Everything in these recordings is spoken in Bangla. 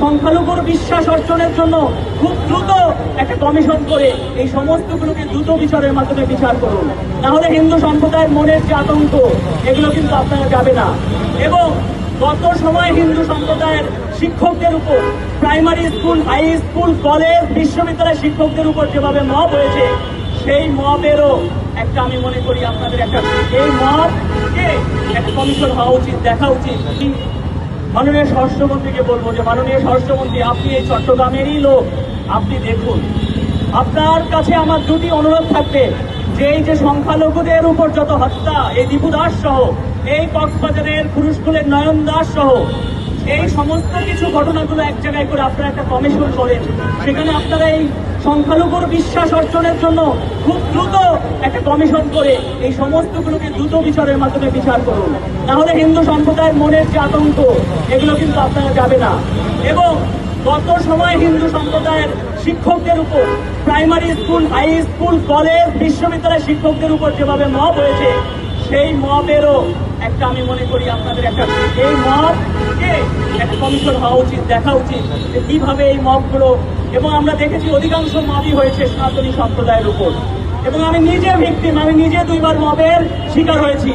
সংখ্যালঘুর বিশ্বাস অর্জনের জন্য খুব দ্রুত একটা কমিশন করে এই সমস্তগুলোকে দ্রুত বিচারের মাধ্যমে বিচার করুন। নাহলে হিন্দু সম্প্রদায়ের মনের যে আতঙ্ক, এগুলো কিন্তু আপনারা যাবে না। এবং গত সময় হিন্দু সম্প্রদায়ের শিক্ষকদের উপর, primary school, high school, college, বিশ্ববিদ্যালয়ের শিক্ষকদের উপর যেভাবে মব হয়েছে, সেই মবেরও একটা, আমি মনে করি আপনাদের একটা, এই মবকে একটা কমিশন হওয়া উচিত, দেখা উচিত। মাননীয় স্বরাষ্ট্রমন্ত্রীকে বলবো যে মাননীয় স্বরাষ্ট্রমন্ত্রী, আপনি এই চট্টগ্রামেরই লোক, আপনি দেখুন, আপনার কাছে আমার দুটি অনুরোধ থাকবে যে এই যে সংখ্যালঘুদের উপর যত হত্যা, এই দীপু দাস সহ, এই কক্সবাজারের পুরুষকুলের নয়ন দাস সহ, এই সমস্ত কিছু ঘটনাগুলো এক জায়গায় করে আপনারা একটা কমিশন করেন। সেখানে আপনারা এই সংখ্যালঘুর বিশ্বাস অর্জনের জন্য খুব দ্রুত একটা কমিশন করে এই সমস্তগুলোকে দ্রুত বিচারের মাধ্যমে বিচার করুন। নাহলে হিন্দু সম্প্রদায়ের মনের যে আতঙ্ক, এগুলো কিন্তু আপনারা যাবে না। এবং গত সময় হিন্দু সম্প্রদায়ের শিক্ষকদের উপর, primary school, high school, college, বিশ্ববিদ্যালয়ের শিক্ষকদের উপর যেভাবে মব হয়েছে, সেই মবেরও একটা, আমি মনে করি আপনাদের একটা, এই মবকে একটা কমিশন হওয়া উচিত, দেখা উচিত যে কিভাবে এই মবগুলো, এবং আমরা দেখেছি অধিকাংশ মবই হয়েছে সনাতনী সম্প্রদায়ের উপর। এবং আমি নিজে ভিকটিম, আমি নিজে 2 বার মবের শিকার হয়েছি।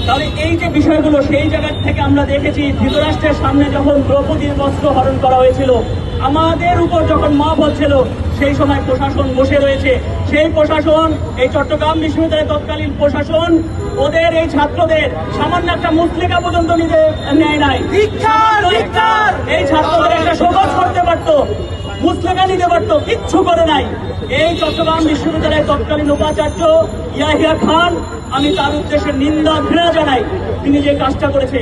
তাহলে এই যে বিষয়গুলো, সেই জায়গা থেকে আমরা দেখেছি ধৃতরাষ্ট্রের সামনে যখন দ্রৌপদীর বস্ত্র হরণ করা হয়েছিল, আমাদের উপর যখন মব হচ্ছিল, সেই সময় প্রশাসন বসে রয়েছে। সেই প্রশাসন, এই চট্টগ্রাম বিশ্ববিদ্যালয়ের তৎকালীন প্রশাসন, ওদের এই ছাত্রদের সামান্য একটা মুসলিকা পর্যন্ত নিতে নেয় নাই। এই ছাত্রদের একটা সমাজ করতে পারতো, মুসলিকা নিতে পারতো, কিচ্ছু করে নাই। এই চট্টগ্রাম বিশ্ববিদ্যালয়ের তৎকালীন উপাচার্য ইয়াহিয়া খান, আমি তার উদ্দেশ্যে নিন্দা ঘৃণা জানাই। তিনি যে কাজটা করেছে,